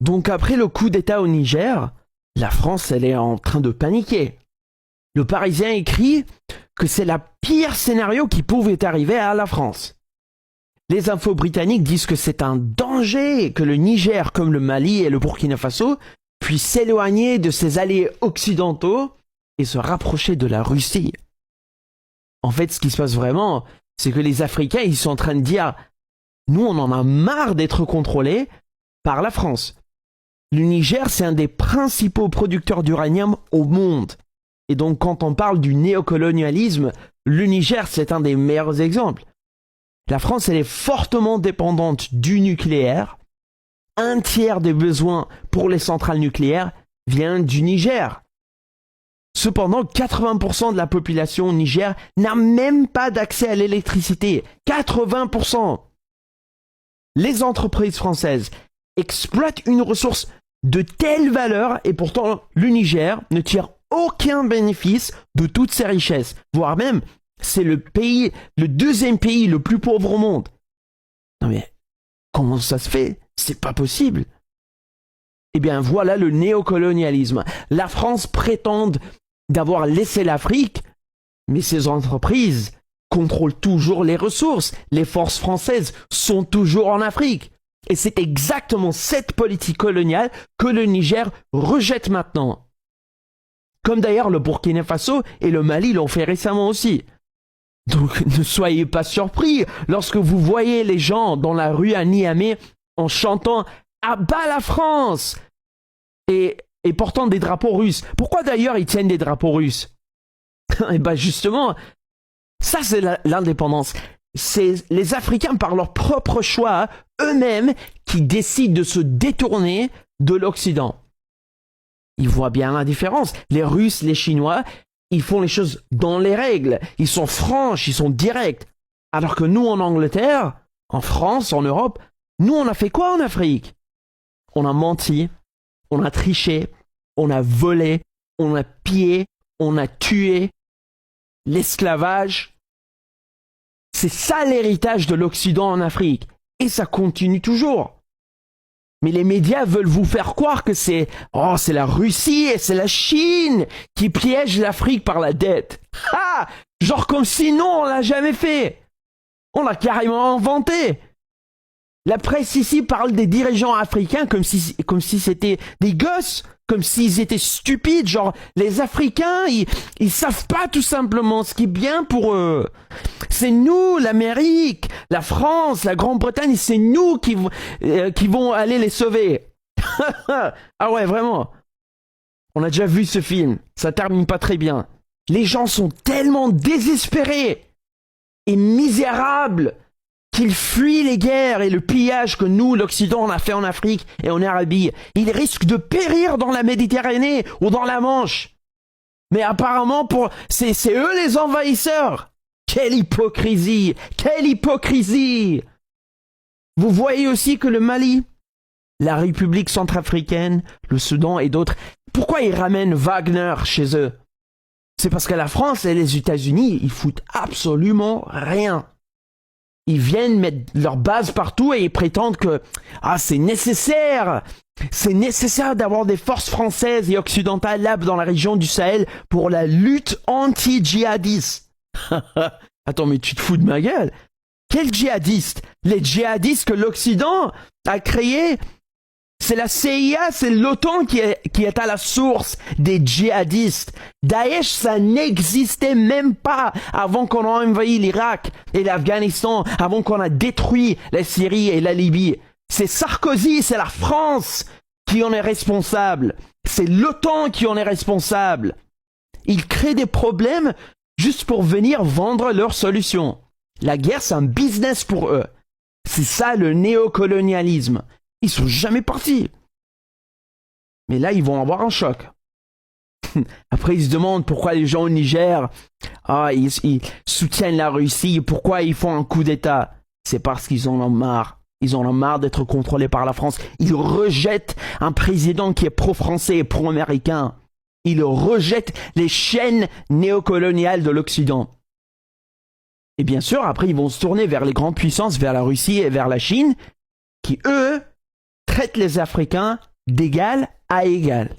Donc après le coup d'État au Niger, la France, elle est en train de paniquer. Le Parisien écrit que c'est le pire scénario qui pouvait arriver à la France. Les infos britanniques disent que c'est un danger que le Niger, comme le Mali et le Burkina Faso, puissent s'éloigner de ses alliés occidentaux et se rapprocher de la Russie. En fait, ce qui se passe vraiment, c'est que les Africains, ils sont en train de dire « Nous, on en a marre d'être contrôlés par la France. » Le Niger, c'est un des principaux producteurs d'uranium au monde. Et donc, quand on parle du néocolonialisme, le Niger, c'est un des meilleurs exemples. La France, elle est fortement dépendante du nucléaire. Un tiers des besoins pour les centrales nucléaires vient du Niger. Cependant, 80% de la population au Niger n'a même pas d'accès à l'électricité. 80%. Les entreprises françaises exploitent une ressource de telle valeur et pourtant le Niger ne tire aucun bénéfice de toutes ces richesses. Voire même, c'est le deuxième pays le plus pauvre au monde. Non mais, comment ça se fait? C'est pas possible. Eh bien voilà le néocolonialisme. La France prétend d'avoir laissé l'Afrique, mais ses entreprises contrôlent toujours les ressources. Les forces françaises sont toujours en Afrique. Et c'est exactement cette politique coloniale que le Niger rejette maintenant. Comme d'ailleurs le Burkina Faso et le Mali l'ont fait récemment aussi. Donc ne soyez pas surpris lorsque vous voyez les gens dans la rue à Niamey en chantant « À bas la France !» et portant des drapeaux russes. Pourquoi d'ailleurs ils tiennent des drapeaux russes? Et bien justement, ça c'est l'indépendance. C'est les Africains par leur propre choix, eux-mêmes, qui décident de se détourner de l'Occident. Ils voient bien la différence. Les Russes, les Chinois, ils font les choses dans les règles. Ils sont franches, ils sont directs. Alors que nous, en Angleterre, en France, en Europe, nous, on a fait quoi en Afrique? On a menti, on a triché, on a volé, on a pillé, on a tué. L'esclavage. C'est ça l'héritage de l'Occident en Afrique. Et ça continue toujours. Mais les médias veulent vous faire croire que c'est la Russie et c'est la Chine qui piègent l'Afrique par la dette. Ah! Genre comme si non, on l'a jamais fait. On l'a carrément inventé. La presse ici parle des dirigeants africains comme si c'était des gosses, comme s'ils étaient stupides. Genre, les Africains, ils savent pas tout simplement ce qui est bien pour eux. C'est nous, l'Amérique, la France, la Grande-Bretagne, c'est nous qui vont aller les sauver. Ah ouais, vraiment. On a déjà vu ce film. Ça termine pas très bien. Les gens sont tellement désespérés et misérables qu'ils fuient les guerres et le pillage que nous, l'Occident, on a fait en Afrique et en Arabie. Ils risquent de périr dans la Méditerranée ou dans la Manche. Mais apparemment, c'est eux les envahisseurs. Quelle hypocrisie! Quelle hypocrisie! Vous voyez aussi que le Mali, la République centrafricaine, le Soudan et d'autres, pourquoi ils ramènent Wagner chez eux? C'est parce que la France et les États-Unis, ils foutent absolument rien. Ils viennent mettre leur base partout et ils prétendent que c'est nécessaire d'avoir des forces françaises et occidentales là dans la région du Sahel pour la lutte anti-djihadiste. Attends, mais tu te fous de ma gueule? Quels djihadistes? Les djihadistes que l'Occident a créés? C'est la CIA, c'est l'OTAN qui est à la source des djihadistes. Daesh, ça n'existait même pas avant qu'on ait envahi l'Irak et l'Afghanistan, avant qu'on a détruit la Syrie et la Libye. C'est Sarkozy, c'est la France qui en est responsable. C'est l'OTAN qui en est responsable. Ils créent des problèmes juste pour venir vendre leurs solutions. La guerre, c'est un business pour eux. C'est ça le néocolonialisme. Ils sont jamais partis. Mais là, ils vont avoir un choc. Après, ils se demandent pourquoi les gens au Niger, ils soutiennent la Russie, pourquoi ils font un coup d'État. C'est parce qu'ils en ont marre. Ils en ont marre d'être contrôlés par la France. Ils rejettent un président qui est pro-français et pro-américain. Ils rejettent les chaînes néocoloniales de l'Occident. Et bien sûr, après, ils vont se tourner vers les grandes puissances, vers la Russie et vers la Chine, qui, eux, traitent les Africains d'égal à égal.